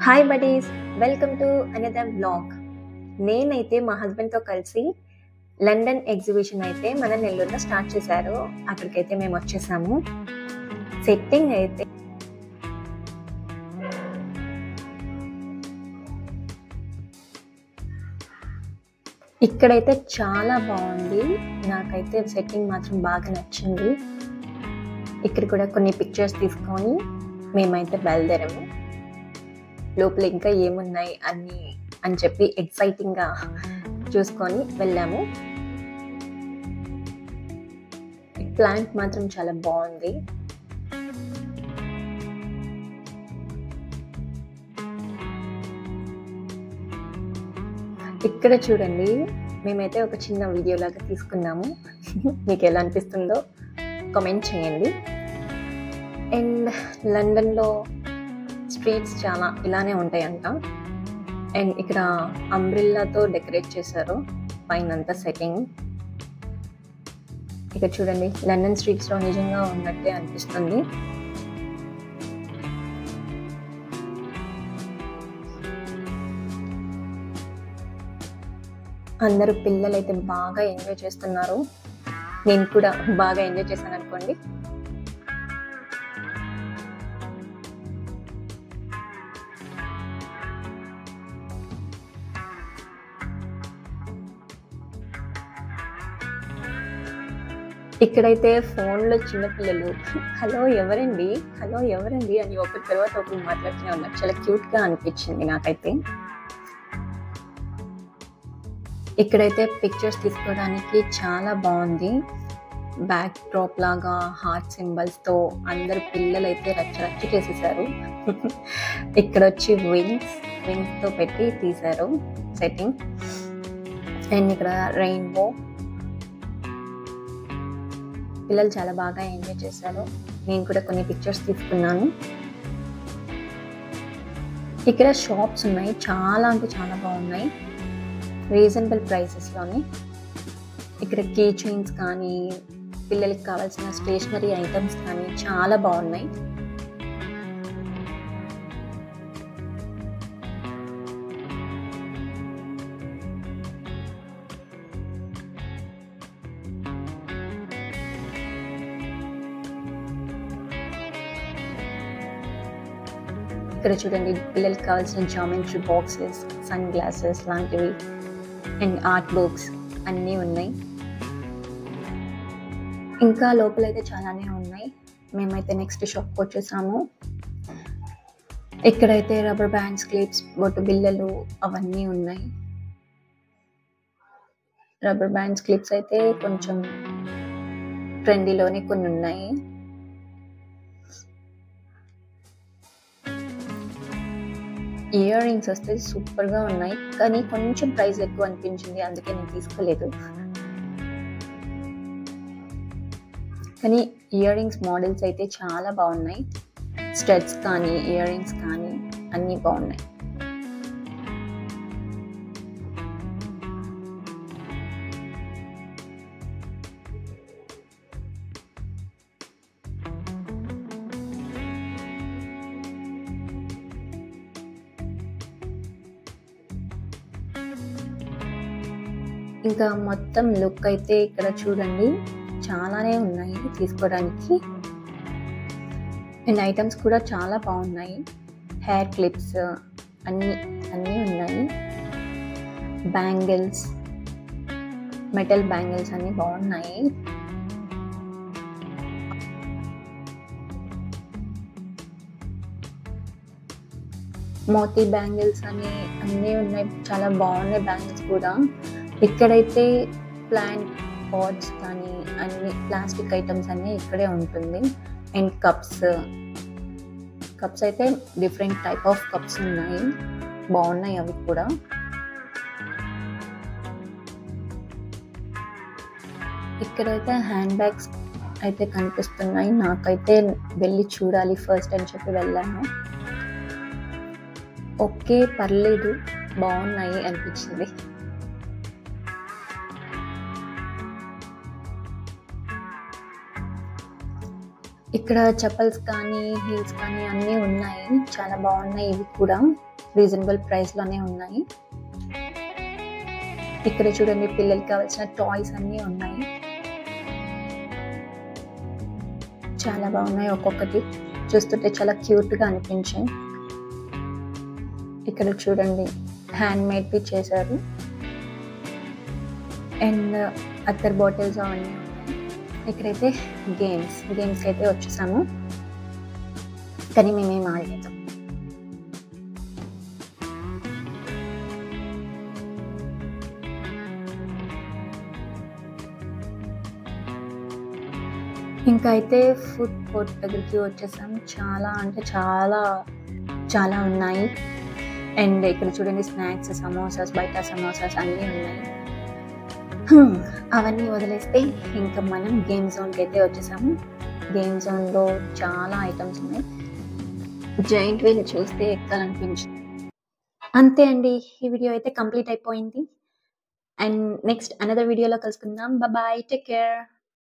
Hi buddies, welcome to another vlog. నేనైతే మా హస్బెండ్తో కలిసి లండన్ ఎగ్జిబిషన్ అయితే మన నెల్లూరులో స్టార్ట్ చేశారు. అక్కడికైతే మేము వచ్చేసాము. సెట్టింగ్ అయితే ఇక్కడైతే చాలా బాగుంది. నాకైతే సెట్టింగ్ మాత్రం బాగా నచ్చింది. ఇక్కడ కూడా కొన్ని పిక్చర్స్ తీసుకొని మేమైతే బయలుదేరాము. లోపల ఇంకా ఏమున్నాయి అని చెప్పి ఎక్సైటింగ్గా చూసుకొని వెళ్ళాము. ప్లాంట్ మాత్రం చాలా బాగుంది. ఇక్కడ చూడండి, మేమైతే ఒక చిన్న వీడియో లాగా తీసుకున్నాము. మీకు ఎలా అనిపిస్తుందో కామెంట్ చేయండి. అండ్ లండన్లో స్ట్రీట్స్ చాలా ఇలానే ఉంటాయంట. అండ్ ఇక్కడ అంబ్రిల్లాతో డెకరేట్ చేశారు పైనంతా సెట్టింగ్. ఇక్కడ చూడండి, లండన్ స్ట్రీట్స్లో నిజంగా ఉన్నట్టే అనిపిస్తుంది. అందరూ పిల్లలైతే బాగా ఎంజాయ్ చేస్తున్నారు. నేను కూడా బాగా ఎంజాయ్ చేశాను అనుకోండి. ఇక్కడైతే ఫోన్లో చిన్నపిల్లలు హలో ఎవరండి అని ఒకరి తర్వాత ఒకరు మాట్లాడుతూనే ఉన్నారు. చాలా క్యూట్గా అనిపించింది నాకైతే. ఇక్కడైతే పిక్చర్స్ తీసుకోవడానికి చాలా బాగుంది. బ్యాక్ డ్రాప్ లాగా హార్ట్ సింబల్స్తో అందరు పిల్లలైతే రచ్చ చేసేసారు. ఇక్కడ వచ్చి వింగ్స్తో పెట్టి తీశారు సెట్టింగ్. అండ్ ఇక్కడ రెయిన్బో, పిల్లలు చాలా బాగా ఎంజాయ్ చేశారు. నేను కూడా కొన్ని పిక్చర్స్ తీసుకున్నాను. ఇక్కడ షాప్స్ ఉన్నాయి, చాలా అంటే చాలా బాగున్నాయి, రీజనబుల్ ప్రైసెస్లోనే. ఇక్కడ కీ చైన్స్ కానీ, పిల్లలకి కావాల్సిన స్టేషనరీ ఐటమ్స్ కానీ చాలా బాగున్నాయి. ఇక్కడ చూడండి, పిల్లలకి కావాల్సిన జామెట్రీ బాక్సెస్, సన్ గ్లాసెస్ లాంటివి అండ్ ఆర్ట్ బుక్స్ అన్నీ ఉన్నాయి. ఇంకా లోపలైతే చాలానే ఉన్నాయి. మేమైతే నెక్స్ట్ షాప్కి వచ్చేసాము. ఇక్కడైతే రబ్బర్ బ్యాండ్స్, క్లిప్స్, బొట్టు బిళ్ళలు అవన్నీ ఉన్నాయి. రబ్బర్ బ్యాండ్స్, క్లిప్స్ అయితే కొంచెం ట్రెండీలోనే కొన్ని ఉన్నాయి. ఇయర్ రింగ్స్ వస్తే సూపర్గా ఉన్నాయి, కానీ కొంచెం ప్రైస్ ఎక్కువ అనిపించింది, అందుకే నేను తీసుకోలేదు. కానీ ఇయర్ రింగ్స్ మోడల్స్ అయితే చాలా బాగున్నాయి. స్టడ్స్ కానీ, ఇయర్ రింగ్స్ కానీ అన్నీ బాగున్నాయి. ఇంకా మొత్తం లుక్ అయితే ఇక్కడ చూడండి, చాలానే ఉన్నాయి తీసుకోవడానికి. అండ్ ఐటమ్స్ కూడా చాలా బాగున్నాయి. హెయిర్ క్లిప్స్ అన్నీ ఉన్నాయి. బ్యాంగిల్స్, మెటల్ బ్యాంగిల్స్ అన్నీ బాగున్నాయి. మోతీ బ్యాంగిల్స్ అన్నీ ఉన్నాయి, చాలా బాగున్నాయి బ్యాంగిల్స్ కూడా. ఇక్కడైతే ప్లాంట్ పాట్స్ కానీ అన్ని ప్లాస్టిక్ ఐటమ్స్ అన్నీ ఇక్కడే ఉంటుంది. అండ్ కప్స్ అయితే డిఫరెంట్ టైప్ ఆఫ్ కప్స్ ఉన్నాయి, బాగున్నాయి అవి కూడా. ఇక్కడైతే హ్యాండ్ బ్యాగ్స్ అయితే కనిపిస్తున్నాయి. నాకైతే వెళ్ళి చూడాలి ఫస్ట్ అని చెప్పి వెళ్ళాను. ఓకే, పర్లేదు, బాగున్నాయి అనిపించింది. ఇక్కడ చెప్పల్స్ కానీ, హీల్స్ కానీ అన్నీ ఉన్నాయి. చాలా బాగున్నాయి. ఇవి కూడా రీజనబుల్ ప్రైస్‌లోనే ఉన్నాయి. ఇక్కడ చూడండి పిల్లలకి కావాల్సిన టాయ్స్ అన్నీ ఉన్నాయి. చాలా బాగున్నాయి. ఒక్కొక్కటి చూస్తుంటే చాలా క్యూట్‌గా అనిపించాయి. ఇక్కడ చూడండి హ్యాండ్‌మేడ్‌వి చేశారు. అండ్ అత్తర్ బాటిల్స్ అవన్నీ ఉన్నాయి. ఇక్కడైతే గేమ్స్‌కి అయితే వచ్చేసాము. కానీ మేమేం ఆడలేదు. ఇంకా అయితే ఫుడ్ కోర్ట్ దగ్గరికి వచ్చేసాం. చాలా అంటే చాలా ఉన్నాయి. అండ్ ఇక్కడ చూడండి స్నాక్స్, సమోసాస్, బయట సమోసాస్ అన్నీ ఉన్నాయి. అవన్నీ వదిలేస్తే ఇంకా మనం గేమ్ జోన్కి అయితే వచ్చేసాము. గేమ్ జోన్లో చాలా ఐటమ్స్ ఉన్నాయి. జైంట్ వీల్ చూస్తే ఎక్కాలనిపించింది. అంతే అండి, ఈ వీడియో అయితే కంప్లీట్ అయిపోయింది. అండ్ నెక్స్ట్ అనదర్ వీడియోలో కలుసుకుందాం. Bye, take care.